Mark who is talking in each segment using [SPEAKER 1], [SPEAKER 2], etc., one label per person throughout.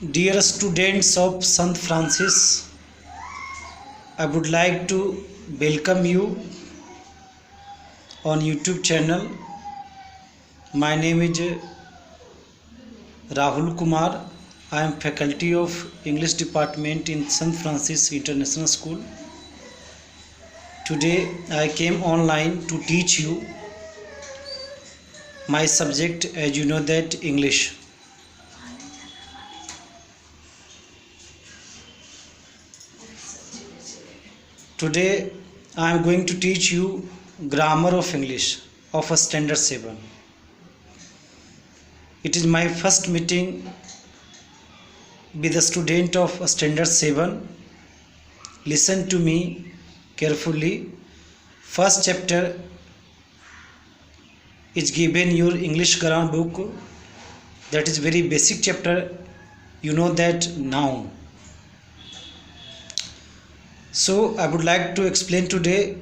[SPEAKER 1] Dear students of St. Francis, I would like to welcome you on YouTube channel. My name is Rahul Kumar. I am faculty of English department in St. Francis International School. Today I came online to teach you my subject, as you know, that English. Today I am going to teach you grammar of English of a standard 7. It is my first meeting with a student of a standard 7. Listen to me carefully. First chapter is given your English grammar book. That is very basic chapter. You know that noun. So I would like to explain today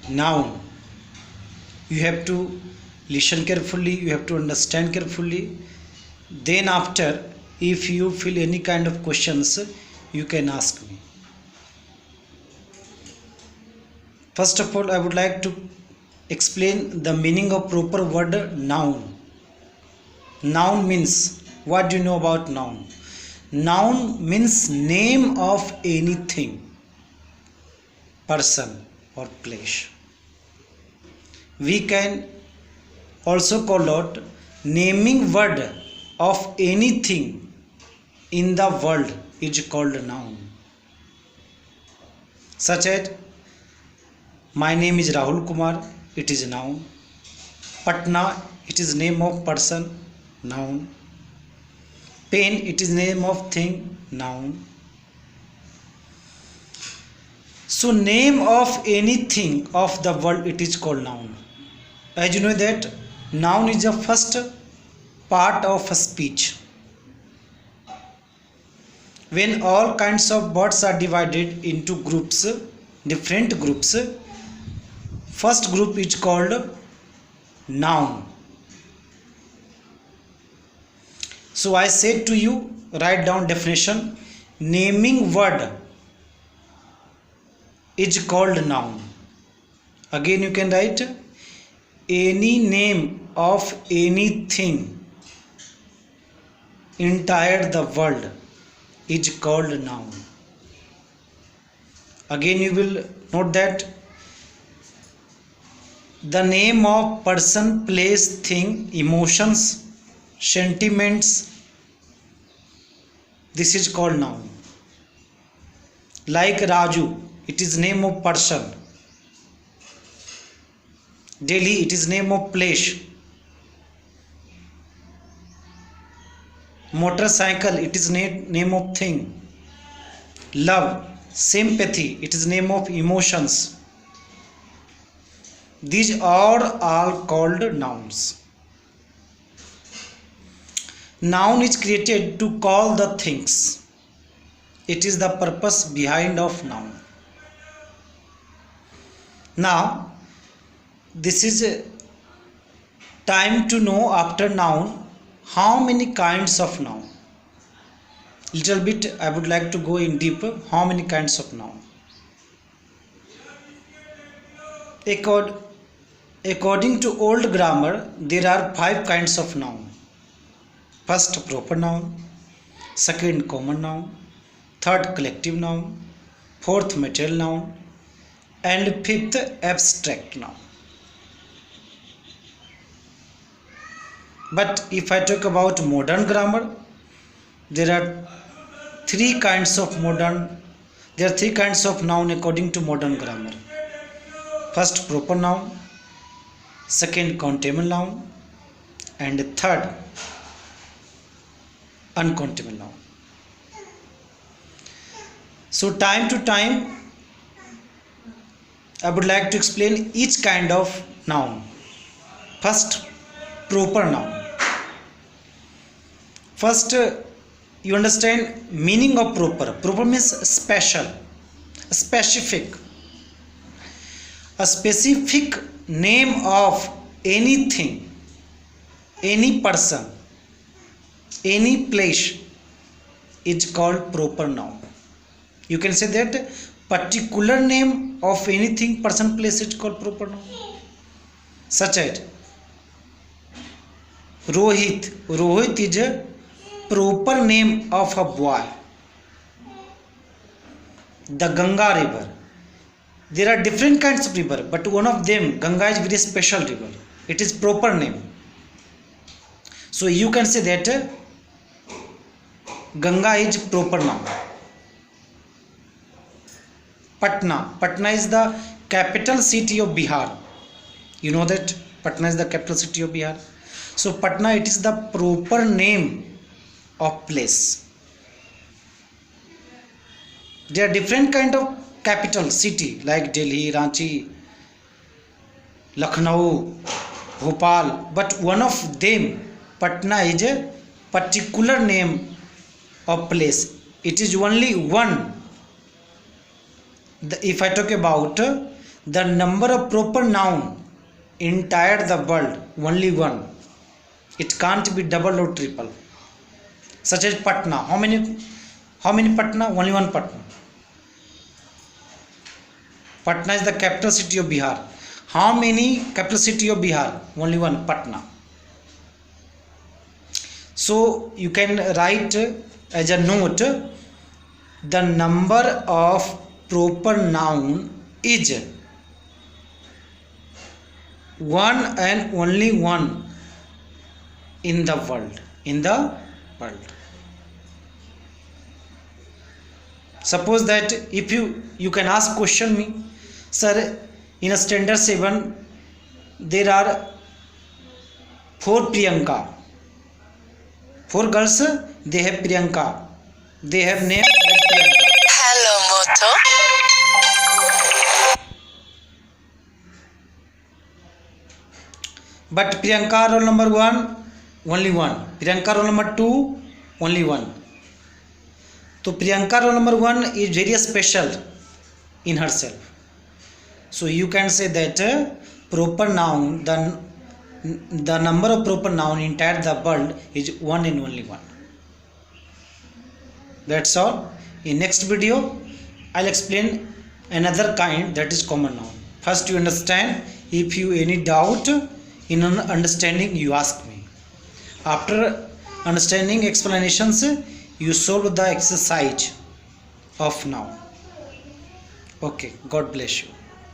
[SPEAKER 1] noun. You have to listen carefully, you have to understand carefully. Then after, if you feel any kind of questions, you can ask me. First of all, I would like to explain the meaning of proper word noun. Noun means, what do you know about noun? Noun means name of anything, person or place. We can also call out naming word of anything in the world is called a noun. Such as, my name is Rahul Kumar, it is a noun. Patna, it is name of person, noun. Pen, it is name of thing, noun. So name of anything of the world, it is called noun. As you know that noun is the first part of a speech. When all kinds of words are divided into groups, different groups, first group is called noun. So I said to you, write down definition. Naming word is called noun. Again you can write, any name of anything entire the world is called noun. Again you will note that the name of person, place, thing, emotions, sentiments, this is called noun. Like Raju, it is name of person. Delhi, it is name of place. Motorcycle, it is name of thing. Love, sympathy, it is name of emotions. These are all called nouns. Noun is created to call the things. It is the purpose behind of noun. Now, this is a time to know after noun how many kinds of noun. Little bit I would like to go in deeper. How many kinds of noun? According to old grammar, there are 5 kinds of noun. First, proper noun. Second, common noun. Third, collective noun. Fourth, material noun. And fifth, abstract noun. But if I talk about modern grammar, there are 3 kinds of noun according to modern grammar. First, proper noun. Second, countable noun. And third, uncountable noun. So time to time, I would like to explain each kind of noun. First, proper noun. First, you understand meaning of proper. Proper means special, specific. A specific name of anything, any person, any place, is called proper noun. You can say that particular name of anything, person, place is called proper noun. Such as Rohit. Rohit is a proper name of a boy. The Ganga river. There are different kinds of river, but one of them, Ganga, is very special river. It is proper name. So you can say that Ganga is proper noun. Patna. Patna is the capital city of Bihar. You know that Patna is the capital city of Bihar. So Patna, it is the proper name of place. There are different kind of capital city like Delhi, Ranchi, Lucknow, Bhopal, but one of them, Patna, is a particular name of place. It is only one. If I talk about the number of proper noun entire the world, only one. It can't be double or triple. Such as Patna. How many Patna? Only one Patna. Patna is the capital city of Bihar. How many capital city of Bihar? Only one, Patna. So you can write as a note, the number of proper noun is one and only one in the world. Suppose that if you can ask question me, sir, in a standard 7 there are 4 Priyanka. 4 girls, they have Priyanka. They have name as Priyanka.
[SPEAKER 2] Hello, Moto.
[SPEAKER 1] But Priyanka roll number 1, only one. Priyanka roll number 2, only one. So Priyanka roll number 1 is very special in herself. So you can say that proper noun, the number of proper noun in entire the world is one and only one. That's all. In next video, I'll explain another kind, that is common noun. First you understand. If you any doubt in understanding, you ask me. After understanding explanations, you solve the exercise of noun. Okay, God bless you.